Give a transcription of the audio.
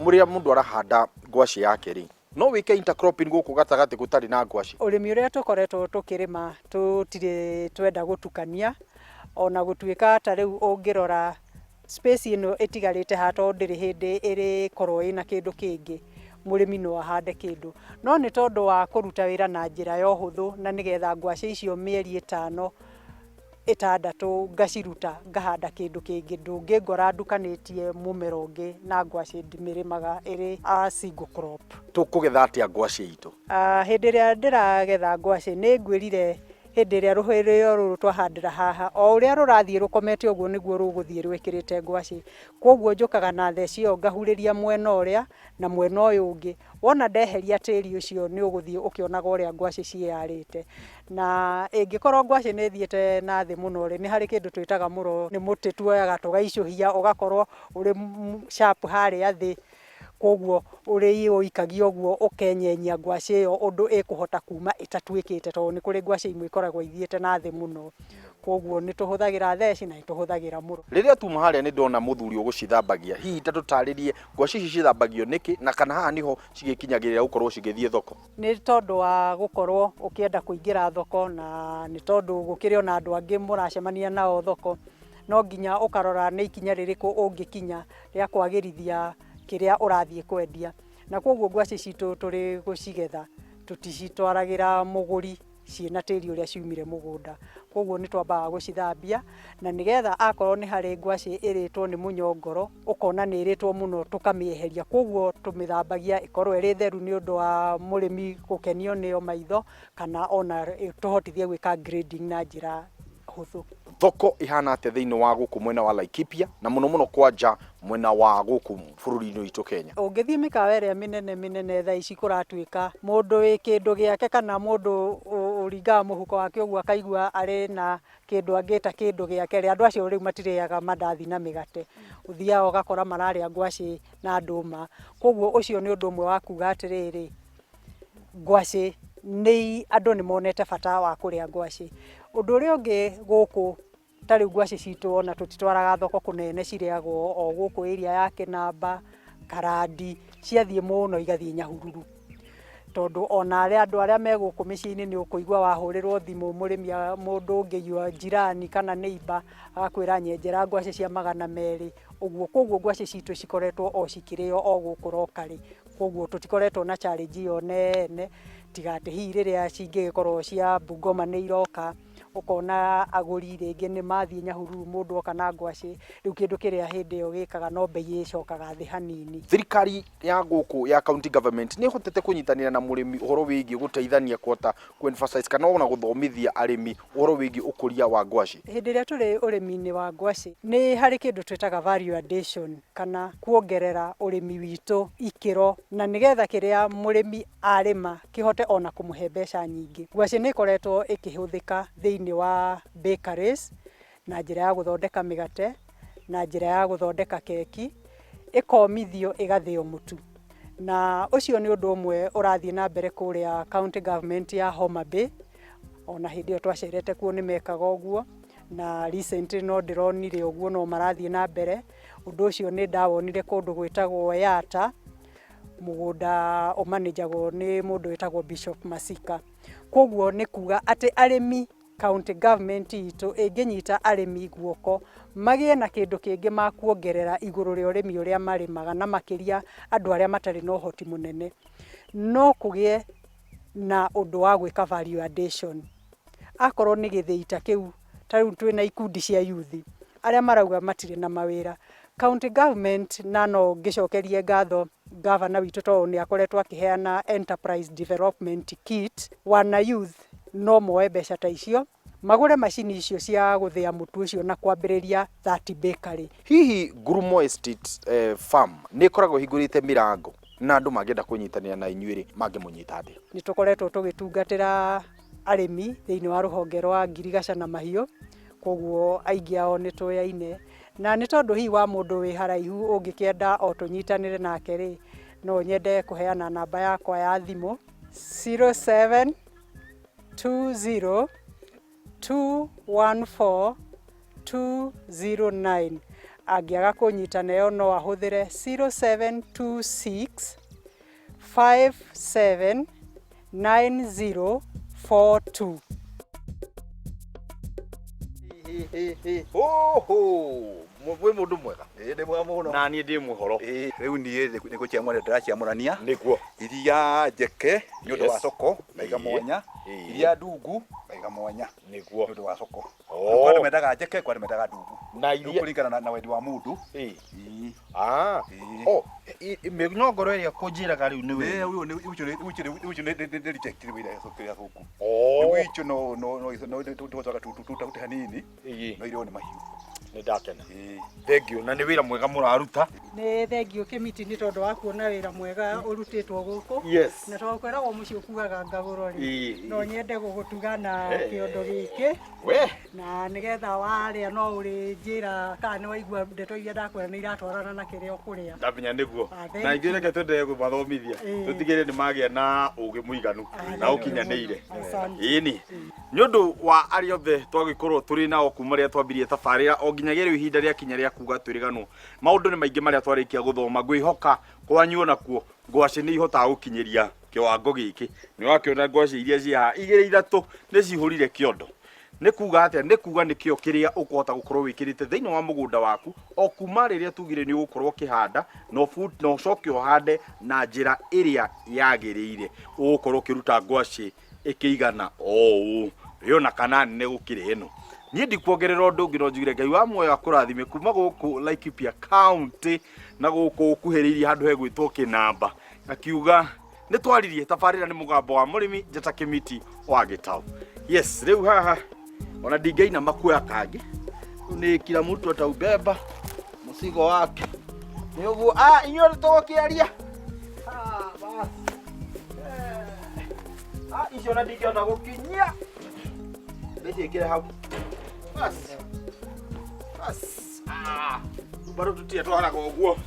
muria mundu arahanda ngwaci yake ri no wike intercropping guku gatagati gutari na ngwaci. Urimi uria tukoretwo tukirima tutire twenda gutukania ona gutuika ta riu ungirora space ino itigarite hato ndiri hindi iri korwo ina kindu kingi murimi no ahande kindu no ni tondu wa kuruta wira na njira ya huthu na nigetha ngwaci icio mieri 5 6 ngaciruta ngahanda kindu kingi ndungingora ndukanitie mumera ungi na ngwaci ndimirimaga iri a single crop. Tukugetha atia ngwaci itu? Hindi iria ndiragetha ngwaci ni ngwirire hindi iria ruhiriro ruru twahandira haha o uria rurathie rukomete uguo niguo ruguthie rwikirite ngwaci koguo njukaga na theci yo ngahuriria mwena uria na mwena uyu ungi wona ndeheria tiri ucio ni uguthie ukionaga uria ngwaci ciarite na ingikorwo ngwaci ni thiete na thi muno ri ni hari kindu twitaga muro ni muti tuoyaga tugaicuhia ugakorwo uri sharp hari athi koguo uri uikagia uguo ukenyenya ngwaci iyo undu ikuhota kuma itatwikite to ni kuri ngwaci imwe ikoragwo ithiete na thi muno koguo ni tuhuthagira theci na tuhuthagira muro. Riria tuma haria ni ndona muthuri ugucithambagia hihi tatutaririe ngwaci ici cithambagio niki na kana haha niho cigikinyagirira gukorwo cigithie thoko? Ni tondu wa gukorwo ukienda kuingira thoko na ni tondu gukiri ona andu angi muracemania nao thoko no nginya ukarora ni ikinya ririku ungikinya ria kwagirithia kiria urathie kwendia na koguo ngwaci citu turi gucigetha tuticitwaragira muguri ciina tiri uria ciumire mugunda koguo ni twambaga gucithambia na nigetha akorwo ni hari ngwaci iritwo ni munyongoro ukona ni iritwo muno tukamieheria koguo tumithambagia ikorwo iri theru ni undu wa murimi gukenio nio maitho kana ona tuhotithie gwika grading na njira huthu. Thoko ihana atia thiini wa guku mwena wa Laikipia na muno kwanja mwena wa guku bururi-ini witu Kenya? Ungithie mikawa iria minene tha ici kuratwika mundu wi kindu giake kana mundu uringaga muhuko wake uguo akaigua ari na kindu angita kindu giake ri andu acio riu matiriaga mandathi na migate uthia ugakora mararia ngwaci na nduma koguo ucio ni undu umwe wa kuga atiriri ngwaci ni andu ni monete bata wa kuria ngwaci. Undu uria ungi guku tari ngwaci citu ona tutitwaraga thoko kunene ciriagwo o guku area ya Kinamba Karandi ciathie muno igathie Nyahururu tondu ona ari andu aria me guku micini ni ukuigwa wahurirwo thimu murimi mundu ungiyua jirani kana neighbor agakwira nyenjera ngwaci cia 200 uguo koguo ngwaci citu cikoretwo o cikirio o guku rokari koguo tutikoretwo na challenge yo nene tigate hi riria cingikorwo cia Bungoma ni iroka ukona aguri ringi ni mathie Nyahururu mundu oka na ngwaci riu kindu kiria hindi yo gikaga no bei icokaga thi hanini. Thirikari ya guku ya county government ni hotete kunyitanira na murimi uhoro wigi guteithania kwota ku-emphasize kana ona guthomithia arimi uhoro wigi ukuria wa ngwaci? Hindi ria turi urimi-ini wa ngwaci ni hari kindu twitaga value addition kana kuongerera urimi witu ikiro na nigetha kiria murimi arima kihote ona kumuhe mbeca nyingi. Ngwaci ni koretwo ikihuthika thiini wa bakeries na njira ya guthondeka migate na njira ya guthondeka keki ikomithio igathio mutu na ucio ni undu umwe urathie na mbere kuria county government ya Homa Bay ona hindi yo twacerete kuo ni mekaga uguo na recently no ndironire uguo no marathie na mbere undu ucio ni ndawonire kundu gwitagwo Yata mugunda umanejagwo ni mundu witagwo Bishop Masika koguo ni kuga ati arimi county government itu inginyita arimi guoko magie na kindu kingi makuongerera iguru ria urimi uria marimaga na makiria andu aria matari no hoti munene no kugie na undu wa gwika value addition akorwo ni githiita kiu tariu twina ikundi cia youth aria marauga matire na mawira county government na no ngicokerie ngatho governor witu to ni akoretwo akiheana enterprise development kit wana youth no moe mbeca ta icio magure macini icio cia guthia mutu ucio na kwambiriria 30 bakery. Hihi Ngurumo Estate farm ni koragwo hingurite mirango na andu magenda kunyitanira na inyuiri mangimunyita atia? Ni tukoretwo tugitungatira arimi thiini wa ruhonge rwa ngirigaca na mahiu koguo aingi ao ni tuyaine na ni tondu hi wa mundu wi haraihu ungikienda o tunyitanire nake ri no nyende kuheana namba yakwa ya thimu 0720214209 Angĩaga kũnyitana ĩyo no ahũthĩre 0726 579042. Mwe mundu mwega. Ndi mwega muno. Na ni ndi muhoro. Riu ni niguciamura ndiraciamurania. Niguo. Iria njeke ni undu wa soko maiga mwanya. Iria ndungu maiga mwanya. Niguo. Ni undu wa soko. Kwa ndu mendaga njeke, kwa ndu mendaga ndungu. Na iria kuringana na wendi wa mundu. Mĩnyongoro ĩrĩa kũnjĩraga rĩu nĩ wĩ. Ucio ni reject wira sokiria guku. Ucio no tutoka tuta hanini. No irio ni mahiu. Nĩ ndakena. Thank you. Na nĩ wĩra mwega mũraruta. Nĩ thengio Kĩmiti nĩ tondũ wa kuona wĩra mwega ũrutĩtwo gũkũ. Yes. Na twakwĩragwo mũciĩ ũkuaga ngagũro rĩ. No nyende gũgũtuga na kĩondo gĩkĩ. We. Na nĩgetha warĩa no ũrĩ njĩra kana nĩ waigua ndeto iria ndakwĩra nĩ iratwarana na kĩrĩa ũkũrĩa. Ndamenya nĩguo. Na ingĩ reke twende gũmathomithia. Tũtigĩrĩre nĩ magĩa na ũgĩ mũiganu na ũkinyanĩire. Ĩni. Nĩ ũndũ wa arĩa othe twagĩkorwo tũrĩ nao kuma rĩrĩa twambirie tabarĩra o nginyagia rĩu ihinda rĩa kinya rĩa kuga twĩrĩganwo. Maũndũ nĩ maingĩ marĩa twarĩkia gũthoma ngwĩhoka kwanyu nakuo ngwaci nĩ ihotaga gũkinyĩria kĩwango gĩkĩ. Nĩ wakĩona ngwaci iria ciĩ haha igĩrĩ ithatũ nĩ cihũrire kĩondo. Nĩ kuga atĩa? Nĩ kuga nĩkĩo kĩrĩa ũkũhota gũkorwo wĩkĩrĩte thĩinĩ wa mũgũnda waku o kuma rĩrĩa tugire nĩ ũgũkorwo ũkĩhanda no ũcoke ũhande na njĩra ĩrĩa yagĩrĩire. Ũgũkorwo ũkĩruta ngwaci ĩkĩigana ũũ. Rĩona kana nĩ gũkĩrĩ ĩno. Niĩ ndikuongerera ũndũ ũngĩ no njugire Ngai wa muoyo akũrathime kuma gũkũ Laikipia County na gũkũ ũkuhĩrĩirie handũ hegwĩtwo Kĩnamba. Akiuga nĩ twaririe tabarĩra nĩ mũgambo wa mũrĩmi Njata Kĩmiti wa Gĩtaũ. Yes, rĩu haha ona ndingaina makuoya kangĩ. Nĩ kila mtu ataubeba mzigo wake. Nĩ ũguo inyuĩ tũgũkĩaria. Basi. Icio na ndingĩona gũkinyia. Ndĩciĩkĩre hau. Bas. Bas. Bado tutie twaraga ũguo.